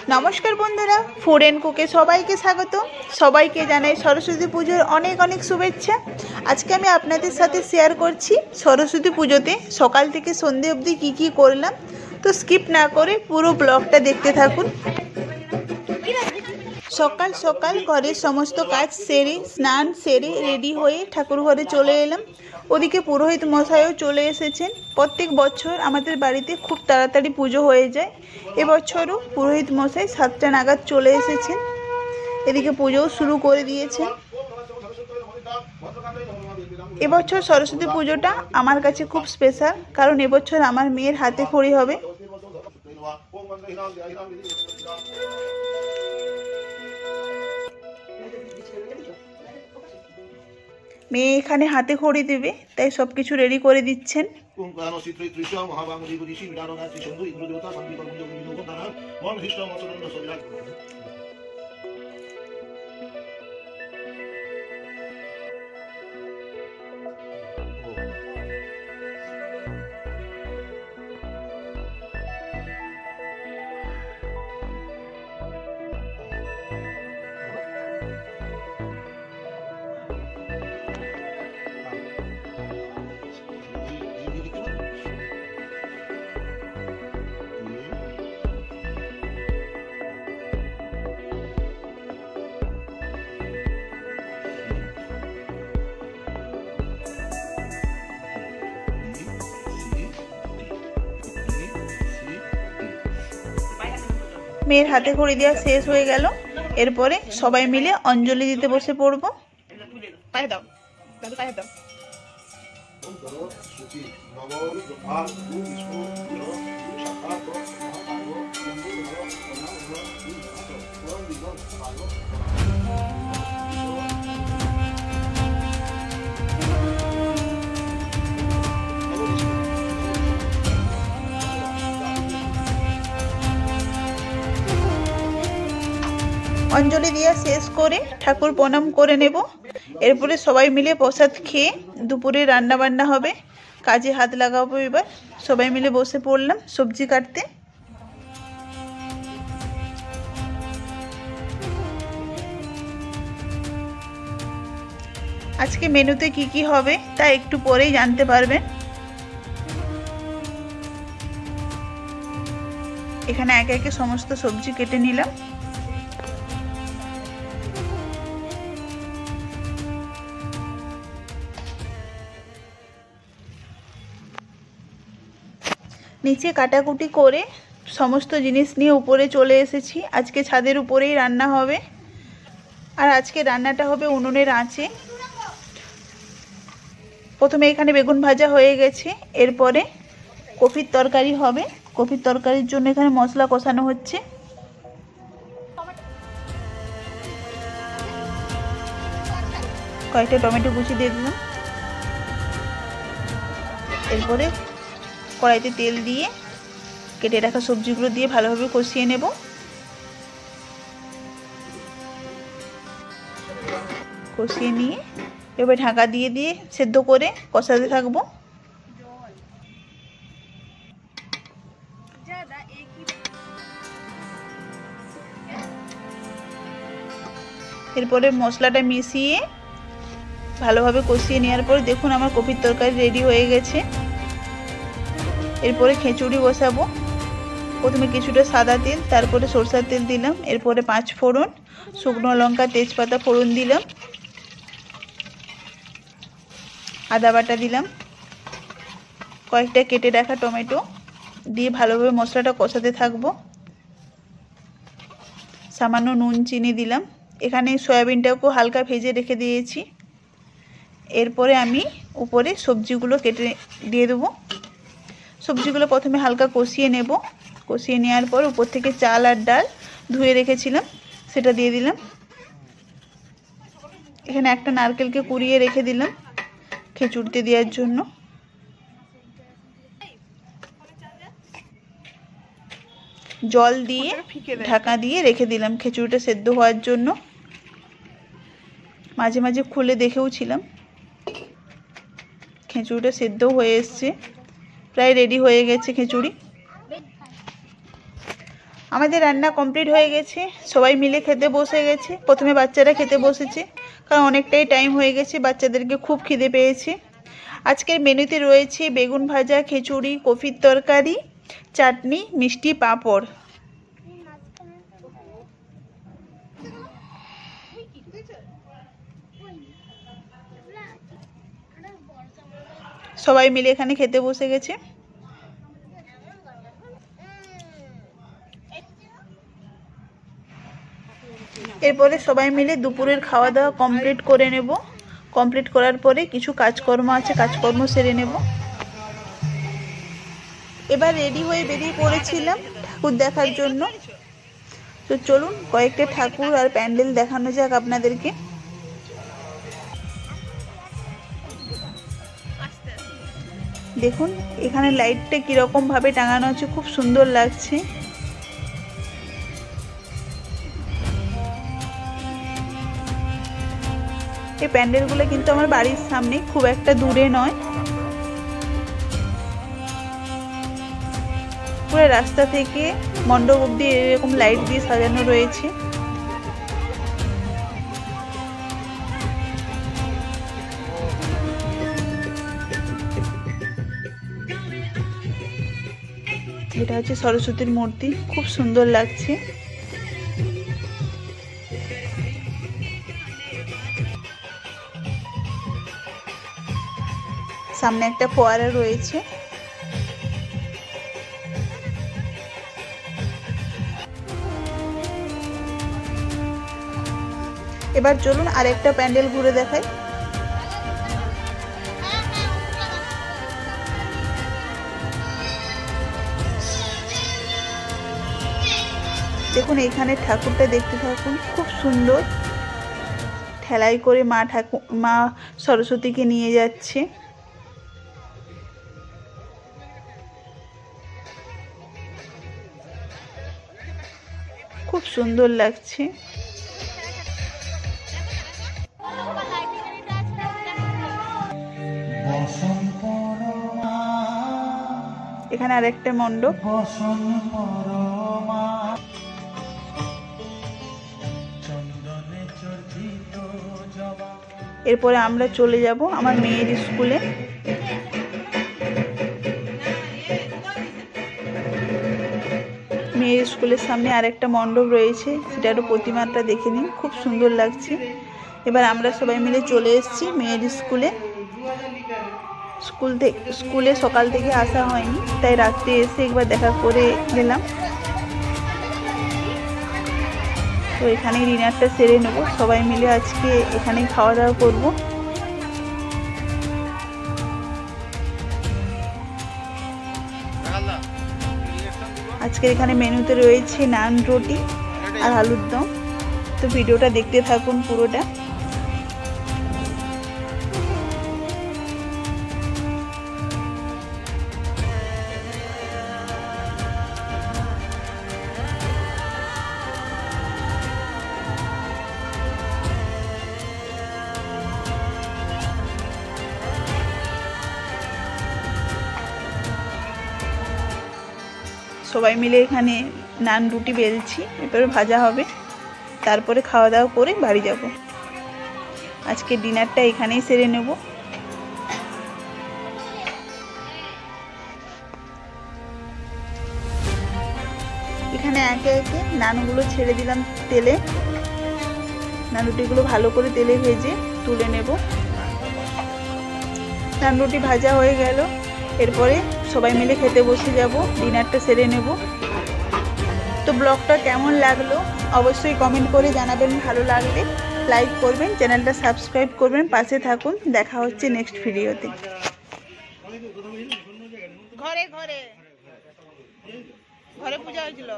नमस्कार बंधुरा food and कुके सबाइके स्वागत सबाइके जानाई सरस्वती पुजोर अनेक अनेक शुभेच्छा। आज के आमी आपनादेर साथे शेयर करछि सरस्वती पुजोते सकाल थेके सन्ধ্যে अब्दि की करलाम। तो स्किप ना करे पुरो ब्लगटा देखते थाकुन। सकाल सकाल घरेर समस्त काज सेरे स्नान सेरे रेडी हये ठाकुर घरे चले एलाम। ओदिके पुरोहित मशाइও चले एसेছেন। प्रत्येक बछर आमादेर बाड़ीते खूब ताड़ाताड़ी पुजो हये जाय। এবছরও পুরোহিত মশাই ৭টা নাগাদ চলে এসেছেন। এদিকে পুজোও শুরু করে দিয়েছেন। এবছর সরস্বতী পুজোটা আমার কাছে খুব স্পেশাল, কারণ এবছর আমার মেয়ের হাতে খড়ি হবে। মেয়ে এখানে হাতে খড়ি দেবে, তাই সবকিছু রেডি করে দিচ্ছেন। মেয়ের হাতে খড়ি দেওয়া শেষ হয়ে গেল। এরপরে সবাই মিলে অঞ্জলি দিতে বসে পড়ব। পায়ে দাও দাদু, পায়ে দাও। অঞ্জলি দিয়া শেষ করে ঠাকুর প্রণাম করে নেব। এরপরে সবাই মিলে প্রসাদ খেয়ে দুপুরে রান্না বান্না হবে, কাজে হাত লাগাবো। এবার সবাই মিলে বসে পড়লাম সবজি কাটতে। আজকে মেনুতে কি হবে তা একটু পরেই জানতে পারবেন। এখানে একে একে সমস্ত সবজি কেটে নিলাম। नीचे काटाकुटी करे समस्त जिनिस निये ऊपरे चले एसेछि। आज के छादेर ऊपरेई रान्ना होबे, और आज के रान्नाटा होबे उनुनेर आँचे। प्रथमे एखाने बेगुन भाजा हये गेछे, एरपरे कपिर तरकारी होबे। कपिर तरकारिर जोन्नो एखाने मशला कषानो हच्छे। कयेकटा टमेटो कुचि दिये दिलाम। एरपरे कड़ाईते तेल दिए केटे रखा सब्जीगुलो दिए भालोभाबे कषिये नेब। कषिये निये एबारे ढाका दिए दिए सेদ্ধ करे कषाते थाकबो। एरपरे मशलाटा मिशिए भालोभाबे कषिये नेওয়ার পর দেখুন আমার কপির তরকারি রেডি হয়ে গেছে। এরপরে খিচুড়ি বসাবো। প্রথমে কিছুটা সাদা তেল, তারপরে সরষের তেল দিলাম। এরপরে 5 ফোড়ন, শুকনো লঙ্কা, তেজপাতা ফোড়ন দিলাম। আদা বাটা দিলাম। কয়েকটা কেটে রাখা টমেটো দিয়ে ভালোভাবে মশলাটা কষাতে থাকবো। সামান্য নুন চিনি দিলাম। এখানে সয়াবিনটাকে হালকা ভেজে রেখে দিয়েছি। এরপরে আমি উপরে সবজিগুলো কেটে দিয়ে দেবো। সবজিগুলো প্রথমে হালকা কষিয়ে নেব। কষিয়ে নেওয়ার পর উপর থেকে চাল আর ডাল ধুয়ে রেখেছিলাম সেটা দিয়ে দিলাম। এখানে একটা নারকেলকে কুড়িয়ে রেখে দিলাম খিচুড়িতে দেওয়ার জন্য। জল দিয়ে ঢাকা দিয়ে রেখে দিলাম খিচুড়িটা সেদ্ধ হওয়ার জন্য। মাঝে মাঝে খুলে দেখেও ছিলাম। খিচুড়িটা সেদ্ধ হয়ে এসছে। প্রায় রেডি হয়ে গেছে খিচুড়ি। আমাদের রান্না কমপ্লিট হয়ে গেছে, সবাই মিলে খেতে বসে গেছে। প্রথমে বাচ্চারা খেতে বসেছে, কারণ অনেকটাই টাইম হয়ে গেছে, বাচ্চাদেরকে খুব খিদে পেয়েছে। আজকের মেনুতে রয়েছে বেগুন ভাজা, খিচুড়ি, কফির তরকারি, চাটনি, মিষ্টি, পাঁপড়। সবাই মিলে এখানে খেতে বসে গেছে। এরপরে সবাই মিলে দুপুরের খাওয়া দাওয়া কমপ্লিট করে নেব। কমপ্লিট করার পরে কিছু কাজকর্ম আছে, কাজকর্ম সেরে নেব। এবার রেডি হয়ে বেরিয়ে পড়েছিলাম ঠাকুর দেখার জন্য। তো চলুন কয়েকটা ঠাকুর আর প্যান্ডেল দেখানো যাক আপনাদেরকে। দেখুন এখানে লাইটটা কিরকম ভাবে টাঙানো আছে, খুব সুন্দর লাগছে। এই প্যান্ডেলগুলো কিন্তু আমার বাড়ির সামনে, খুব একটা দূরে নয়। পুরো রাস্তা থেকে মণ্ডপ অবধি এরকম লাইট দিয়ে সাজানো রয়েছে। এটা হচ্ছে সরস্বতীর মূর্তি, খুব সুন্দর লাগছে। সামনে একটা ফোয়ারা রয়েছে। এবার চলুন আরেকটা প্যান্ডেল ঘুরে দেখাই। দেখুন এইখানে ঠাকুরটা দেখতে থাকুন, খুব সুন্দর। ঠেলাই করে মা সরস্বতীকে নিয়ে যাচ্ছে। খুব সুন্দর লাগছে। এখানে আরেকটা মণ্ডপ। এরপরে আমরা চলে যাব আমার মেয়ের স্কুলে। মেয়ের স্কুলের সামনে আরেকটা মণ্ডপ রয়েছে, সেটারও প্রতিমাটা দেখে নিন, খুব সুন্দর লাগছে। এবার আমরা সবাই মিলে চলে এসেছি মেয়ের স্কুলে। স্কুলে সকাল থেকে আসা হয়নি, তাই রাত্রে এসে একবার দেখা করে গেলাম। তো এখানেই ডিনারটা সেরে নেব, সবাই মিলে আজকে এখানেই খাওয়া দাওয়া করব। আজকে এখানে মেনুতে রয়েছে নান, রুটি আর আলুর দম। তো ভিডিওটা দেখতে থাকুন পুরোটা। সবাই মিলে এখানে নান রুটি বেলছি, এরপরে ভাজা হবে, তারপরে খাওয়া দাওয়া করে বাড়ি যাব। আজকে ডিনারটা এখানেই সেরে নেব। এখানে একে একে নানগুলো ছেড়ে দিলাম তেলে। নান রুটিগুলো ভালো করে তেলে ভেজে তুলে নেব। নান রুটি ভাজা হয়ে গেল, এরপরে সবাই মিলে খেতে বসে যাব, ডিনারটা সেরে নেব। তো ব্লগটা কেমন লাগলো অবশ্যই কমেন্ট করে জানাবেন। ভালো লাগলে লাইক করবেন, চ্যানেলটা সাবস্ক্রাইব করবেন, পাশে থাকুন। দেখা হচ্ছে নেক্সট ভিডিওতে। ঘরে ঘরে ঘরে পূজা হয়েছিল।